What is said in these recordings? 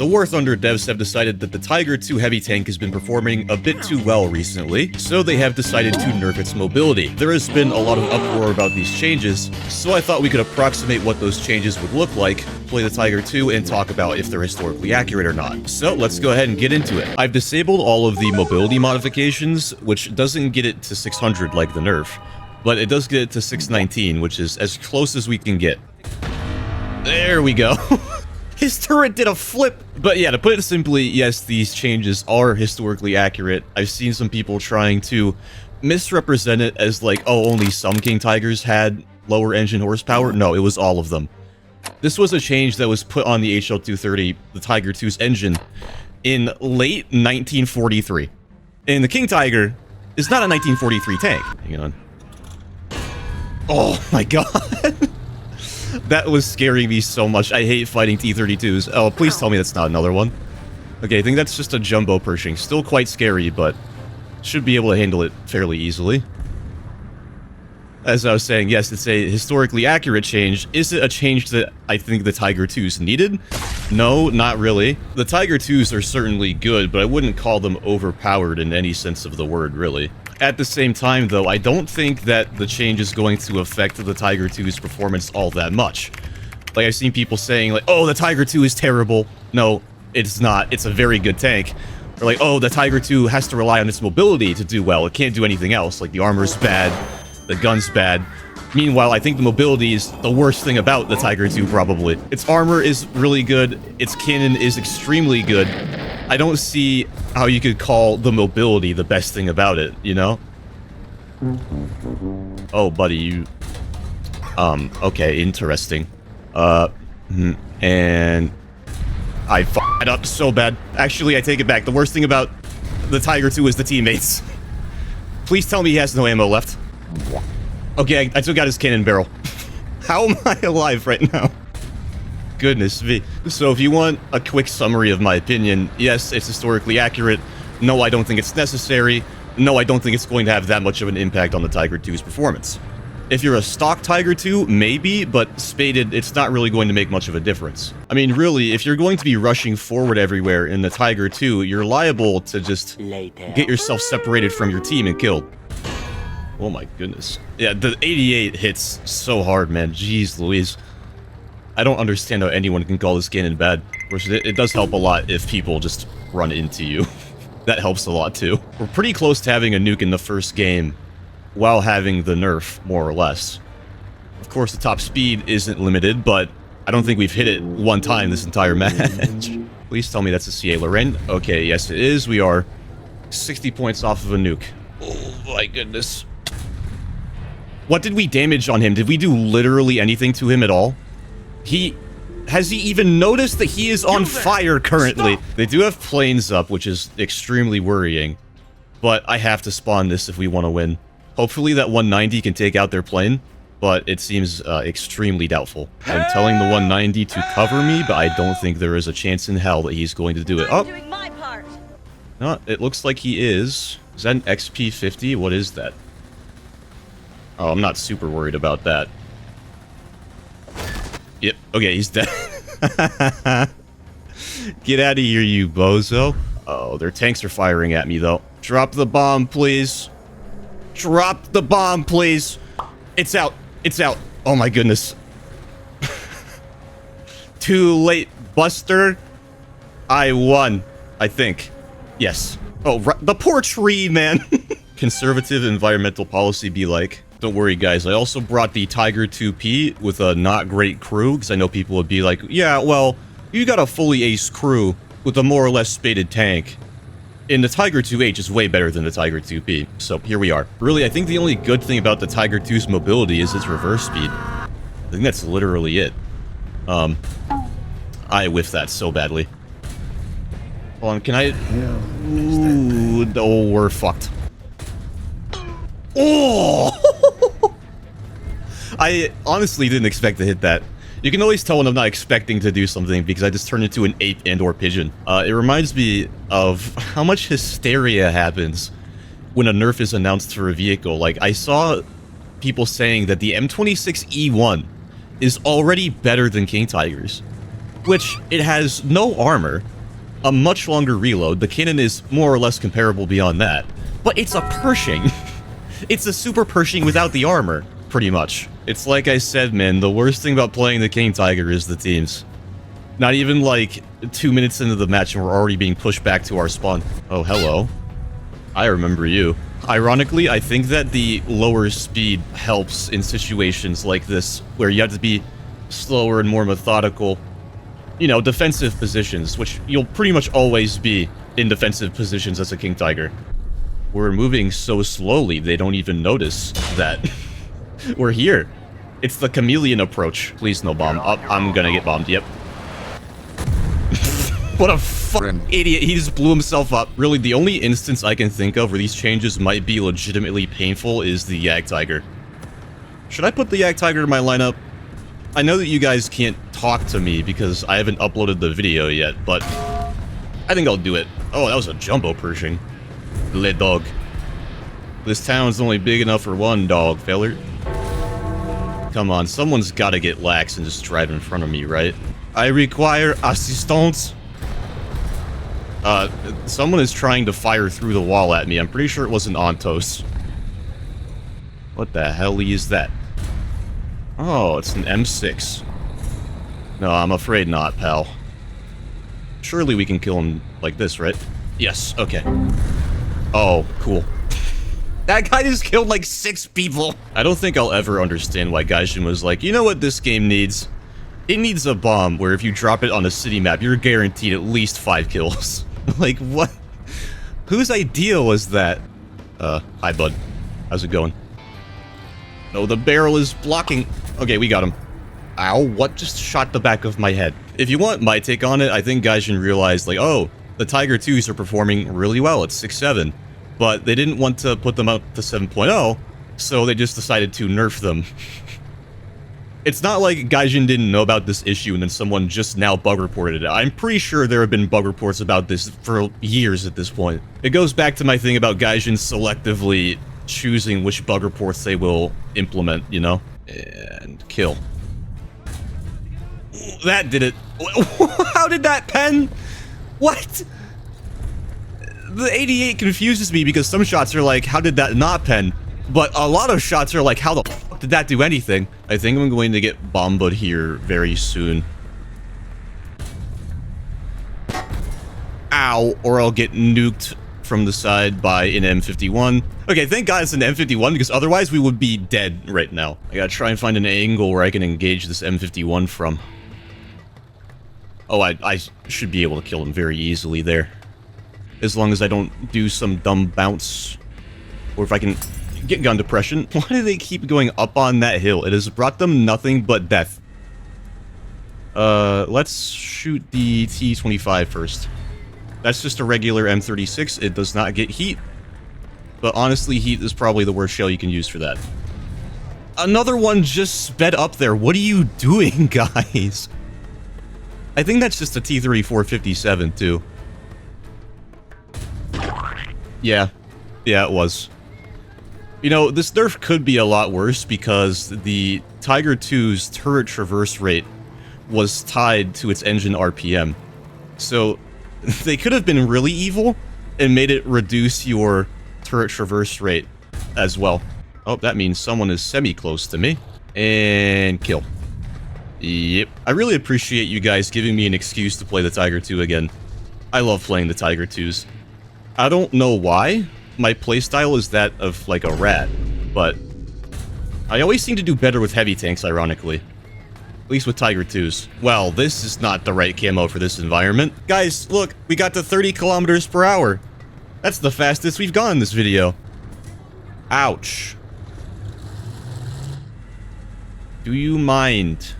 The War Thunder devs have decided that the Tiger 2 heavy tank has been performing a bit too well recently, so they have decided to nerf its mobility. There has been a lot of uproar about these changes, so I thought we could approximate what those changes would look like, play the Tiger 2, and talk about if they're historically accurate or not. So let's go ahead and get into it. I've disabled all of the mobility modifications, which doesn't get it to 600 like the nerf, but it does get it to 619, which is as close as we can get. There we go. His turret did a flip! But yeah, to put it simply, yes, these changes are historically accurate. I've seen some people trying to misrepresent it as like, oh, only some King Tigers had lower engine horsepower. No, it was all of them. This was a change that was put on the HL230, the Tiger 2's engine, in late 1943. And the King Tiger is not a 1943 tank. Hang on. Oh my god. That was scaring me so much. I hate fighting T-32s. Oh, please tell me that's not another one. Okay, I think that's just a jumbo Pershing. Still quite scary, but should be able to handle it fairly easily. As I was saying, yes, it's a historically accurate change. Is it a change that I think the Tiger 2s needed? No, not really. The Tiger 2s are certainly good, but I wouldn't call them overpowered in any sense of the word, really. At the same time, though, I don't think that the change is going to affect the Tiger 2's performance all that much. Like, I've seen people saying, like, oh, the Tiger 2 is terrible. No, it's not. It's a very good tank. Or like, oh, the Tiger 2 has to rely on its mobility to do well. It can't do anything else. Like, the armor's bad, the gun's bad. Meanwhile, I think the mobility is the worst thing about the Tiger 2, probably. Its armor is really good. Its cannon is extremely good. I don't see how you could call the mobility the best thing about it, you know? Oh, buddy, you... okay, interesting. And... I f***ed it up so bad. Actually, I take it back. The worst thing about the Tiger 2 is the teammates. Please tell me he has no ammo left. Okay, I took out his cannon barrel. How am I alive right now? Goodness me. So if you want a quick summary of my opinion, yes, it's historically accurate. No, I don't think it's necessary. No, I don't think it's going to have that much of an impact on the Tiger 2's performance. If you're a stock Tiger 2, maybe, but spaded, it's not really going to make much of a difference. I mean, really, if you're going to be rushing forward everywhere in the Tiger 2, you're liable to just get yourself separated from your team and killed. Oh my goodness. Yeah, the 88 hits so hard, man. Jeez Louise. I don't understand how anyone can call this cannon bad. Of course, it does help a lot if people just run into you. That helps a lot, too. We're pretty close to having a nuke in the first game, while having the nerf, more or less. Of course, the top speed isn't limited, but I don't think we've hit it one time this entire match. Please tell me that's a CA Lorraine. Okay, yes it is. We are 60 points off of a nuke. Oh my goodness. What did we damage on him? Did we do literally anything to him at all? Has he even noticed that he is on fire currently? Stop. They do have planes up, which is extremely worrying. But I have to spawn this if we want to win. Hopefully that 190 can take out their plane, but it seems extremely doubtful. I'm telling the 190 to cover me, but I don't think there is a chance in hell that he's going to do it. Oh! No, it looks like he is. Is that an XP50? What is that? Oh, I'm not super worried about that. Yep, okay, he's dead. Get out of here, you bozo. Oh, their tanks are firing at me, though. Drop the bomb, please. Drop the bomb, please. It's out. It's out. Oh, my goodness. Too late, Buster. I won, I think. Yes. Oh, the poor tree, man. Conservative environmental policy be like... Don't worry, guys. I also brought the Tiger 2P with a not great crew, because I know people would be like, yeah, well, you got a fully ace crew with a more or less spaded tank. And the Tiger 2H is way better than the Tiger 2P, so here we are. Really, I think the only good thing about the Tiger 2's mobility is its reverse speed. I think that's literally it. I whiffed that so badly. Hold on, can I... Ooh, oh, we're fucked. Oh! I honestly didn't expect to hit that. You can always tell when I'm not expecting to do something because I just turned into an ape and/or pigeon. It reminds me of how much hysteria happens when a nerf is announced for a vehicle. Like, I saw people saying that the M26E1 is already better than King Tigers. which it has no armor, a much longer reload. The cannon is more or less comparable beyond that, but it's a Pershing. It's a super Pershing without the armor, pretty much. It's like I said, man, the worst thing about playing the Jagdtiger is the teams. Not even like 2 minutes into the match and we're already being pushed back to our spawn. Oh, hello. I remember you. Ironically, I think that the lower speed helps in situations like this, where you have to be slower and more methodical. You know, defensive positions, which you'll pretty much always be in defensive positions as a Jagdtiger. We're moving so slowly, they don't even notice that we're here. It's the chameleon approach. Please no bomb. Oh, I'm gonna get bombed, yep. What a fucking idiot. He just blew himself up. Really, the only instance I can think of where these changes might be legitimately painful is the Jagdtiger. Should I put the Jagdtiger in my lineup? I know that you guys can't talk to me because I haven't uploaded the video yet, but I think I'll do it. Oh, that was a jumbo Pershing. Le dog. This town's only big enough for one dog, feller. Come on, someone's gotta get lax and just drive in front of me, right? I require assistance. Someone is trying to fire through the wall at me. I'm pretty sure it wasn't Ontos. What the hell is that? Oh, it's an M6. No, I'm afraid not, pal. Surely we can kill him like this, right? Yes, okay. Oh, cool. That guy just killed like 6 people. I don't think I'll ever understand why Gaijin was like, you know what this game needs? It needs a bomb where if you drop it on a city map, you're guaranteed at least 5 kills. Like, what? Whose idea was that? Hi, bud. How's it going? No, the barrel is blocking. Okay, we got him. Ow, what just shot the back of my head? If you want my take on it, I think Gaijin realized, like, oh, the Tiger 2s are performing really well at 6.7, but they didn't want to put them up to 7.0, so they just decided to nerf them. It's not like Gaijin didn't know about this issue and then someone just now bug reported it. I'm pretty sure there have been bug reports about this for years at this point. It goes back to my thing about Gaijin selectively choosing which bug reports they will implement, you know? And kill. That did it. How did that pen? What? The 88 confuses me because some shots are like, how did that not pen? But a lot of shots are like, how the fuck did that do anything? I think I'm going to get bombed here very soon. Ow, or I'll get nuked from the side by an M51. Okay, thank God it's an M51 because otherwise we would be dead right now. I gotta try and find an angle where I can engage this M51 from. Oh, I should be able to kill him very easily there. As long as I don't do some dumb bounce. Or if I can get gun depression. Why do they keep going up on that hill? It has brought them nothing but death. Let's shoot the T-25 first. That's just a regular M36. It does not get heat. But honestly, heat is probably the worst shell you can use for that. Another one just sped up there. What are you doing, guys? I think that's just a T-3457, too. Yeah. Yeah, it was. You know, this nerf could be a lot worse because the Tiger 2's turret traverse rate was tied to its engine RPM. So, they could have been really evil and made it reduce your turret traverse rate as well. Oh, that means someone is semi-close to me. And kill. Yep. I really appreciate you guys giving me an excuse to play the Tiger 2 again. I love playing the Tiger 2s. I don't know why. My playstyle is that of, like, a rat. But I always seem to do better with heavy tanks, ironically. At least with Tiger 2s. Well, this is not the right camo for this environment. Guys, look, we got to 30 kilometers per hour. That's the fastest we've gone in this video. Ouch. Do you mind?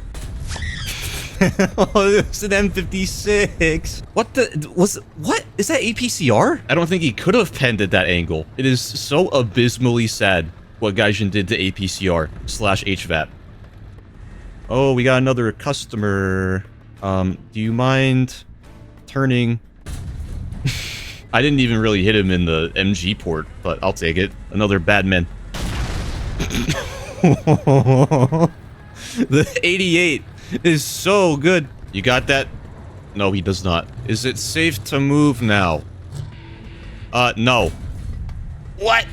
Oh, it's an M56. What the... What? Is that APCR? I don't think he could have penned at that angle. It is so abysmally sad what Gaijin did to APCR / HVAP. Oh, we got another customer. Do you mind turning? I didn't even really hit him in the MG port, but I'll take it. Another bad man. The 88 is so good. You got that? No, he does not. Is it safe to move now? No. What?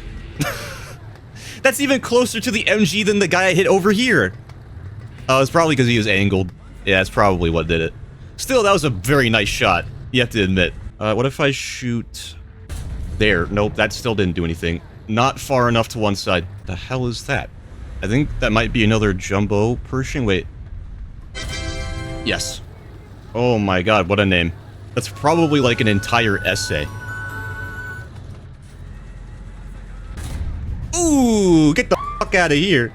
That's even closer to the MG than the guy I hit over here. Oh, it's probably because he was angled. Yeah, that's probably what did it. Still, that was a very nice shot, you have to admit. What if I shoot... There. Nope, that still didn't do anything. Not far enough to one side. The hell is that? I think that might be another jumbo Pershing. Wait. Yes. Oh my god, what a name. That's probably like an entire essay. Ooh, get the fuck out of here.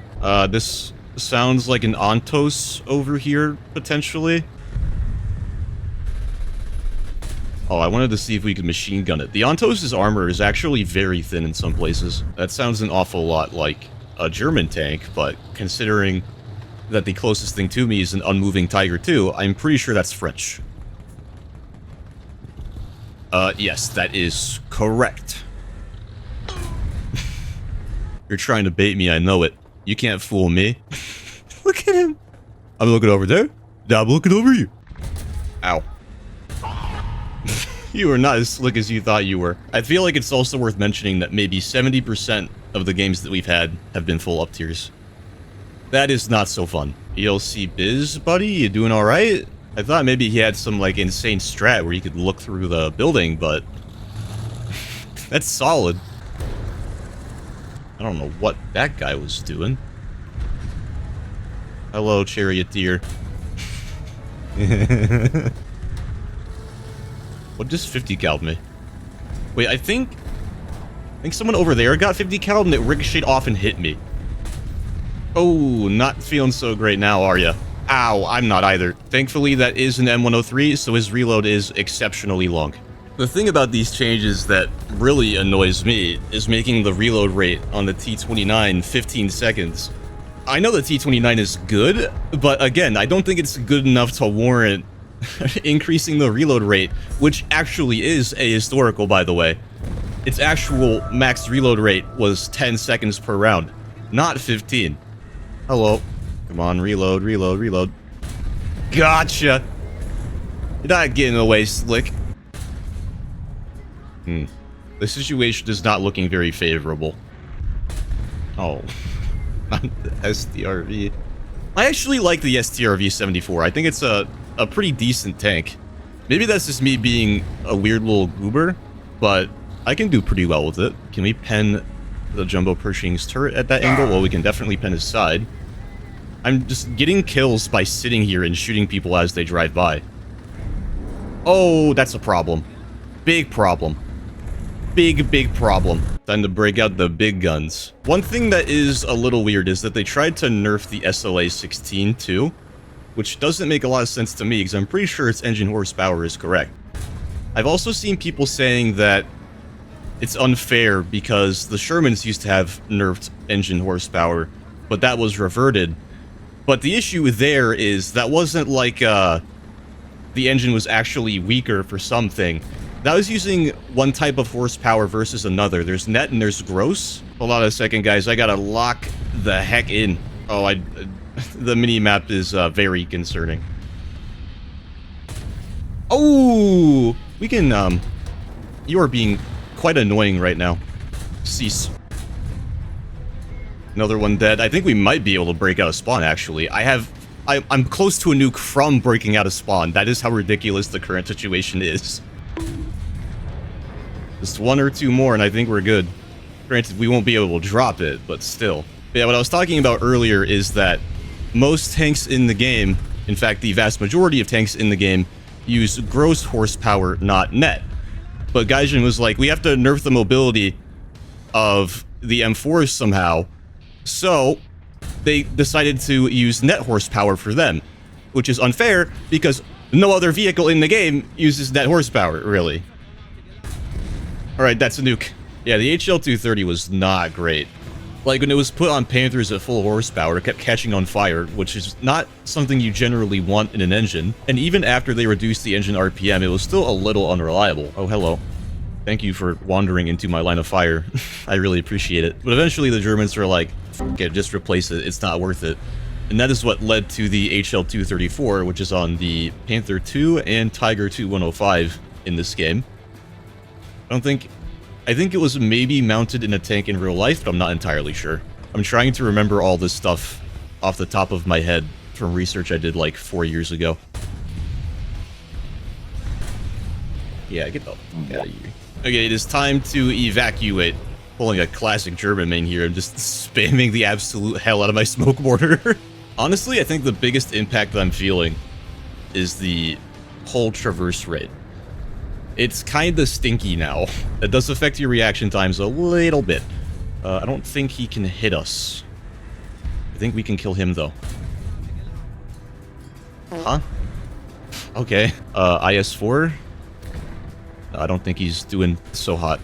This sounds like an Ontos over here, potentially. Oh, I wanted to see if we could machine gun it. The Ontos' armor is actually very thin in some places. That sounds an awful lot like a German tank, but considering that the closest thing to me is an unmoving Tiger 2, I'm pretty sure that's French. Yes, that is correct. You're trying to bait me, I know it. You can't fool me. Look at him. I'm looking over there. Now I'm looking over you. Ow. You are not as slick as you thought you were. I feel like it's also worth mentioning that maybe 70% of the games that we've had have been full up tiers. That is not so fun. ELC Biz, buddy? You doing alright? I thought maybe he had some, like, insane strat where he could look through the building, but... that's solid. I don't know what that guy was doing. Hello, Charioteer. What just 50 cal'd me? Wait, I think someone over there got 50 cal'd and it ricocheted off and hit me. Oh, not feeling so great now, are ya? Ow, I'm not either. Thankfully, that is an M103, so his reload is exceptionally long. The thing about these changes that really annoys me is making the reload rate on the T29 15 seconds. I know the T29 is good, but again, I don't think it's good enough to warrant increasing the reload rate, which actually is ahistorical, by the way. Its actual max reload rate was 10 seconds per round, not 15. Hello. Come on, reload, reload, reload. Gotcha! You're not getting away, Slick. The situation is not looking very favorable. Oh. Not the STRV. I actually like the STRV 74. I think it's a pretty decent tank. Maybe that's just me being a weird little goober, but I can do pretty well with it. Can we pen the Jumbo Pershing's turret at that angle? Well, we can definitely pen his side. I'm just getting kills by sitting here and shooting people as they drive by. Oh, that's a problem. Big problem. Big problem. Time to break out the big guns. One thing that is a little weird is that they tried to nerf the SLA-16 too, which doesn't make a lot of sense to me because I'm pretty sure its engine horsepower is correct. I've also seen people saying that it's unfair because the Shermans used to have nerfed engine horsepower, but that was reverted. But the issue there is that wasn't like the engine was actually weaker for something. That was using one type of horsepower versus another. There's net and there's gross. Hold on a second, guys. I gotta lock the heck in. Oh, the mini-map is very concerning. Oh! We can, you are being quite annoying right now. Cease. Another one dead. I think we might be able to break out a spawn, actually. I'm close to a nuke from breaking out a spawn. That is how ridiculous the current situation is. Just one or two more and I think we're good. Granted, we won't be able to drop it, but still. But yeah, what I was talking about earlier is that most tanks in the game, in fact, the vast majority of tanks in the game, use gross horsepower, not net. But Gaijin was like, we have to nerf the mobility of the M4s somehow. So they decided to use net horsepower for them, which is unfair because no other vehicle in the game uses net horsepower, really. Alright, that's a nuke. Yeah, the HL-230 was not great. Like, when it was put on Panthers at full horsepower, it kept catching on fire, which is not something you generally want in an engine. And even after they reduced the engine RPM, it was still a little unreliable. Oh, hello. Thank you for wandering into my line of fire. I really appreciate it. But eventually the Germans were like, okay, just replace it. It's not worth it. And that is what led to the HL-234, which is on the Panther 2 and Tiger 2-105 in this game. I think it was maybe mounted in a tank in real life, but I'm not entirely sure. I'm trying to remember all this stuff off the top of my head from research I did like 4 years ago. Yeah, get the fuck out of here. Okay, it is time to evacuate. Pulling a classic German main here and just spamming the absolute hell out of my smoke mortar. Honestly, I think the biggest impact that I'm feeling is the whole traverse rate. It's kinda stinky now. It does affect your reaction times a little bit. I don't think he can hit us. I think we can kill him, though. Huh? Okay. IS-4? I don't think he's doing so hot.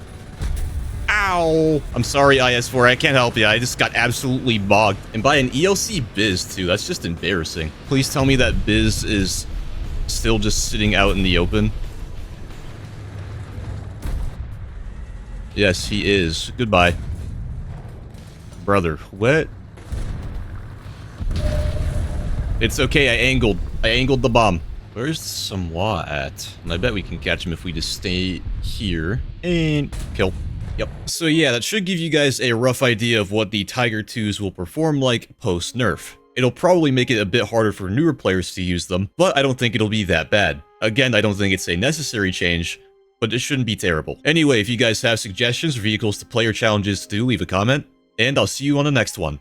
Ow! I'm sorry, IS-4. I can't help you. I just got absolutely bogged. And by an ELC Biz, too. That's just embarrassing. Please tell me that Biz is still just sitting out in the open. Yes, he is. Goodbye. Brother, what? It's okay, I angled the bomb. Where's Samoa at? And I bet we can catch him if we just stay here. And kill. Yep. So yeah, that should give you guys a rough idea of what the Tiger 2s will perform like post-nerf. It'll probably make it a bit harder for newer players to use them, but I don't think it'll be that bad. Again, I don't think it's a necessary change, but it shouldn't be terrible. Anyway, if you guys have suggestions for vehicles to play or challenges to do, leave a comment, and I'll see you on the next one.